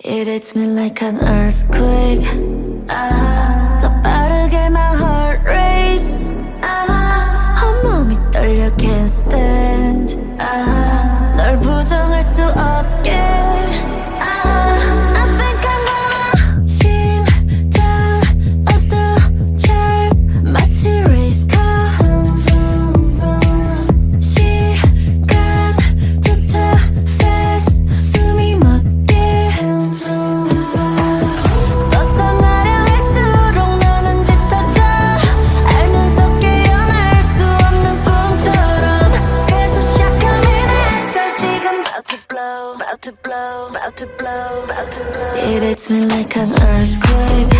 It hits me like an earthquake. 더 빠르게 my heart race. 온몸이 떨려 can't stand. 널 부정할 수 없게. I think I'm gonna 심장 어떠잘 마치 race car. 시간조차 fast 숨이 멎게. 벗어나려 할수록 너는 짙어져. 알면서 깨어날 수 없는 꿈처럼. 그래서 시작하면 after 지금 about to blow, about to blow, about to blow, about to blow. It hits me like an earthquake.